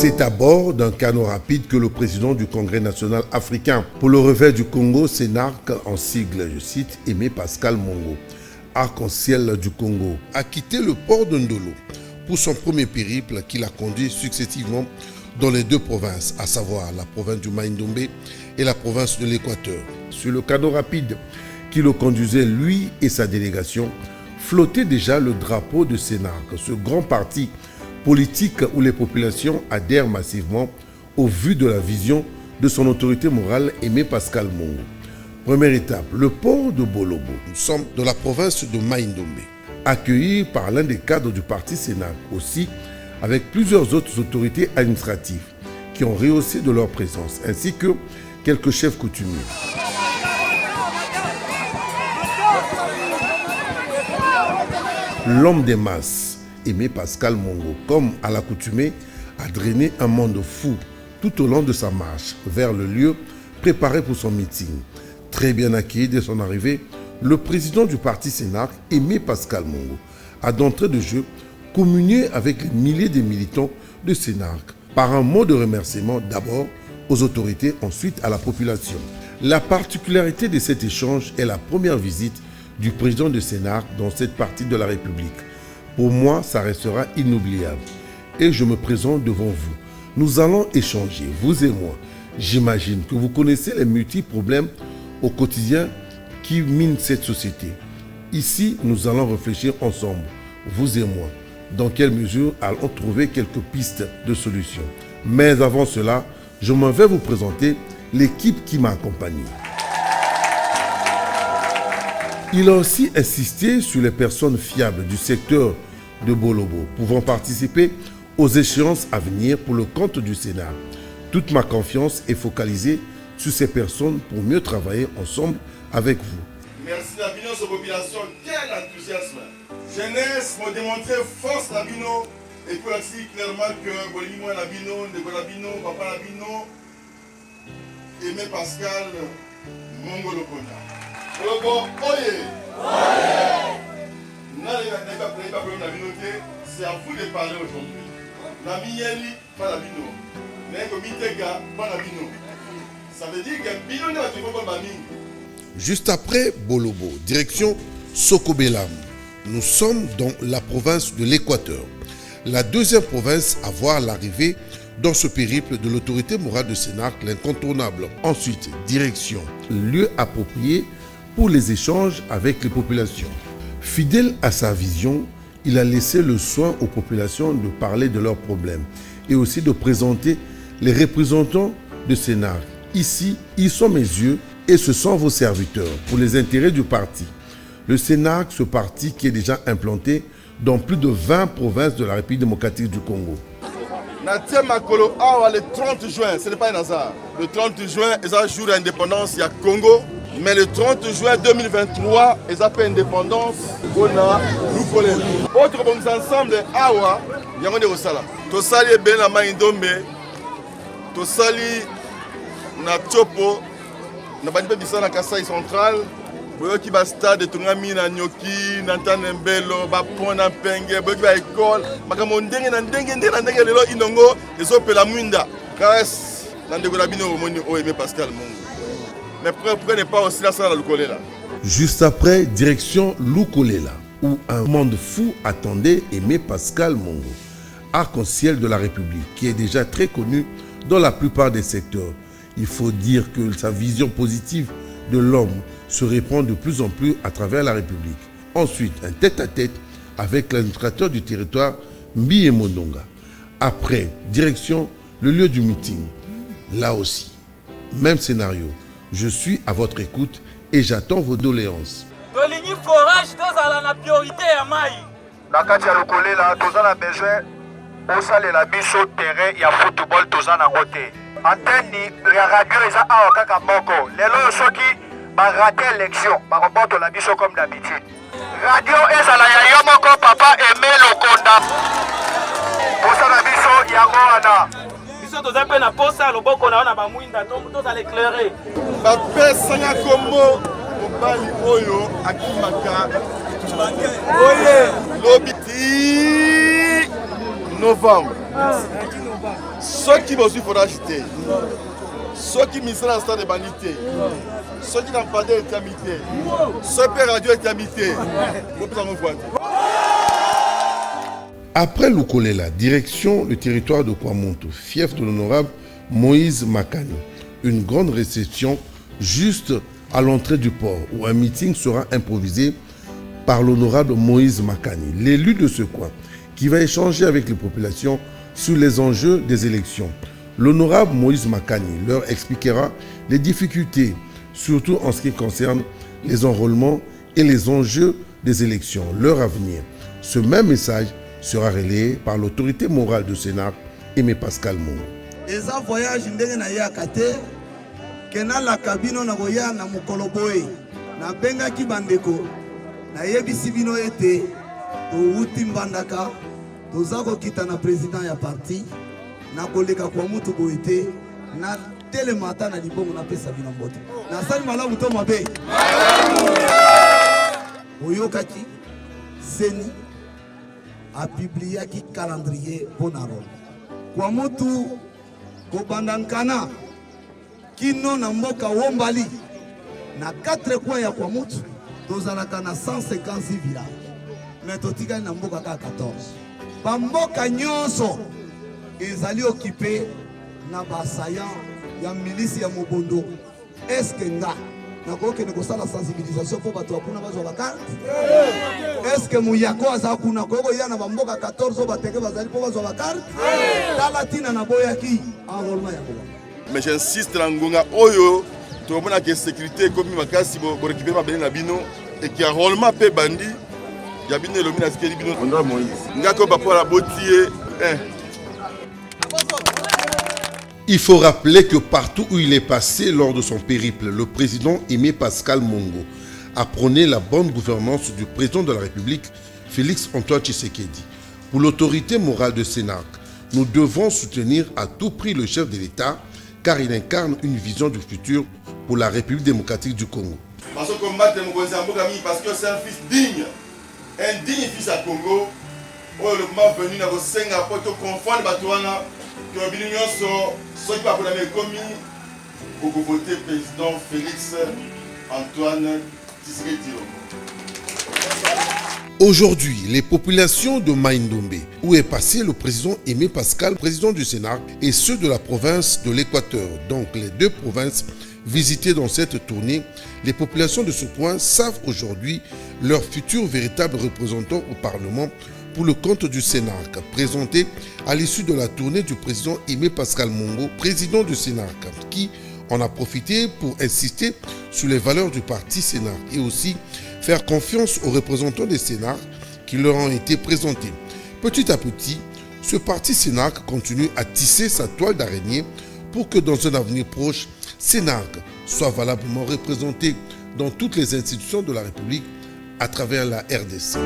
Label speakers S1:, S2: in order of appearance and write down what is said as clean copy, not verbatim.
S1: C'est à bord d'un canot rapide que le président du Congrès national africain pour le revers du Congo, CNARC, en sigle, je cite, Aimé Pascal Mongo, arc-en-ciel du Congo, a quitté le port de Ndolo pour son premier périple qui l'a conduit successivement dans les deux provinces, à savoir la province du Mai-Ndombe et la province de l'Équateur. Sur le canot rapide qui le conduisait, lui et sa délégation, flottait déjà le drapeau de CNARC, ce grand parti politique où les populations adhèrent massivement au vu de la vision de son autorité morale Aimé Pascal Mongo. Première étape, le port de Bolobo. Nous sommes dans la province de Mai-Ndombe, accueillis par l'un des cadres du parti CNARC, aussi avec plusieurs autres autorités administratives qui ont rehaussé de leur présence, ainsi que quelques chefs coutumiers. L'homme des masses, Aimé Pascal Mongo, comme à l'accoutumée, a drainé un monde fou tout au long de sa marche vers le lieu préparé pour son meeting. Très bien accueilli dès son arrivée, le président du parti CNARC, Aimé Pascal Mongo, a d'entrée de jeu communié avec les milliers de militants de CNARC par un mot de remerciement d'abord aux autorités, ensuite à la population. La particularité de cet échange est la première visite du président de CNARC dans cette partie de la République. Pour moi, ça restera inoubliable. Et je me présente devant vous. Nous allons échanger, vous et moi. J'imagine que vous connaissez les multiples problèmes au quotidien qui minent cette société. Ici, nous allons réfléchir ensemble, vous et moi, dans quelle mesure allons trouver quelques pistes de solutions. Mais avant cela, je m'en vais vous présenter l'équipe qui m'a accompagné. Il a aussi insisté sur les personnes fiables du secteur de Bolobo, pouvant participer aux échéances à venir pour le compte du Sénat. Toute ma confiance est focalisée sur ces personnes pour mieux travailler ensemble avec vous.
S2: Merci Nabino, sa population, quel enthousiasme. Jeunesse m'a démontré force Nabino, et pour ainsi clairement que Bolimo Nabino, Ndeko Nabino, Papa Nabino, Aimé Pascal Mongo Lokonda. Bon, oye! C'est à vous de parler aujourd'hui. Namieli, pas Nabino. Neko Mitega, pas Nabino. Ça veut dire que Bino n'est pas Bamine.
S1: Juste après Bolobo, direction Sokobelam, nous sommes dans la province de l'Équateur, la deuxième province à voir l'arrivée dans ce périple de l'autorité morale de CNARC, l'incontournable. Ensuite, direction, lieu approprié pour les échanges avec les populations. Fidèle à sa vision, il a laissé le soin aux populations de parler de leurs problèmes et aussi de présenter les représentants de CNARC. Ici, ils sont mes yeux et ce sont vos serviteurs pour les intérêts du parti. Le CNARC, ce parti qui est déjà implanté dans plus de 20 provinces de la République démocratique du Congo.
S2: Le 30 juin, ce n'est pas un hasard. Le 30 juin, c'est un jour d'indépendance, il y a Congo. Mais le 30 juin 2023, ils appellent indépendance, on a Lukolé. Autre bon ensemble, Awa, il y a un Osala. Tosali Ben la Mai-Ndombe, Tosali na Tchopo, na Banipe Bissana Kasai Central, Boyoki ba stade Tungami na Nyoki, Nantane Mbelo, ba pont na Penge, Boyoki ba école, Makamo ndenge na ndenge lelo inongo, ezopela mwinda. Grâce na Ndeko Nabino omoni o Aimé Pascal Mongo. Mais prenez pas aussi la salle à Lukolela.
S1: Juste après, direction Lukolela, où un monde fou attendait Aimé Pascal Mongo, arc-en-ciel de la République, qui est déjà très connu dans la plupart des secteurs. Il faut dire que sa vision positive de l'homme se répand de plus en plus à travers la République. Ensuite, un tête-à-tête avec l'administrateur du territoire, Mbi Mononga. Après, direction le lieu du meeting. Là aussi, même scénario. Je suis à votre écoute et j'attends vos doléances.
S3: Tolini forage tozala na priorité ya mai.
S4: Na kati ya Lukolela tozala besoin osalela biso terrain ya football tozana ngote. Antenne ya radio eza awa kaka moko. Lelo soki ba raté élection, ba reporte la biso comme d'habitude. Radio ezala ya yo moko papa Aimé Lokonda. Osala biso yango wana.
S3: Toza pe na posa loboko na wana ba mwinda toza l'éclairer.
S2: Ba pesanga kombo mobali oyo akimaka. Oye, lobiti novembre. Ceux qui me suivent, il faudra acheter. Ceux qui misent dans le stade de bandité. Ceux qui n'ont pas d'éternité. Ceux qui radio éternité.
S1: Après Lukolela, direction le territoire de Kwamonto, fief de l'honorable Moïse Makani. Une grande réception juste à l'entrée du port où un meeting sera improvisé par l'honorable Moïse Makani, l'élu de ce coin, qui va échanger avec les populations sur les enjeux des élections. L'honorable Moïse Makani leur expliquera les difficultés, surtout en ce qui concerne les enrôlements et les enjeux des élections, leur avenir. Ce même message sera relayé par l'autorité morale de Sénart, Aimé Pascal Mongo.
S5: Eza voyage ndenge na yaka te kena la kabino na boya na mokolo boye na benga ki bandeko na yebisi bino ete to uti mbandaka tozako kita na président ya parti na koleka kwa mutu boye te na telemata na libongo na pesa bino mbote na sali malamu to mabe oyokaki seni a publié ki calendrier bonaro kwa mutu kobandankana kino na mboka wombali na 4 coins ya kwa mutu tozalaka na 156 villages mais totikali na mboka ka 14 bamboka nyonso ezali occupé na basayan ya milisi ya mobondo eske nga nakokende kosala sensibilisation po bato bakuna bazwa bakarte eske muyako aza kuna koyokoya na bamboka 14 o bateke bazali po bazwa bakarte tala tina na boyaki enrôlement ya boba.
S2: Mais j'insiste na ngonga oyo tomona ke sécurité komi makasi bo récupérer mabele na bino et qui enrôlement pe bandi ya bino elomi na sikeli bino ondra Moïse ngako bapola botie
S1: Il faut rappeler que partout où il est passé lors de son périple, le président Aimé Pascal Mongo a prôné la bonne gouvernance du président de la République, Félix Antoine Tshisekedi. Pour l'autorité morale de Sénart, nous devons soutenir à tout prix le chef de l'État car il incarne une vision du futur pour la République démocratique du Congo.
S2: Parce que c'est un fils digne, un digne fils à Congo. Le moment venu na kosenga po to confondre batwana que l'union soit pas pour la même commis pour voter président Félix Antoine Tshisekedi.
S1: Aujourd'hui, les populations de Maïndombe, où est passé le président Aimé Pascal, président du Sénat, et ceux de la province de l'Équateur, donc les deux provinces visitées dans cette tournée, les populations de ce coin savent aujourd'hui leurs futurs véritables représentants au Parlement pour le compte du Sénat, présenté à l'issue de la tournée du président Aimé Pascal Mongo, président du Sénat, qui en a profité pour insister sur les valeurs du parti Sénat et aussi faire confiance aux représentants des Sénats qui leur ont été présentés. Petit à petit, ce parti Sénat continue à tisser sa toile d'araignée pour que dans un avenir proche, Sénat soit valablement représenté dans toutes les institutions de la République à travers la RDC.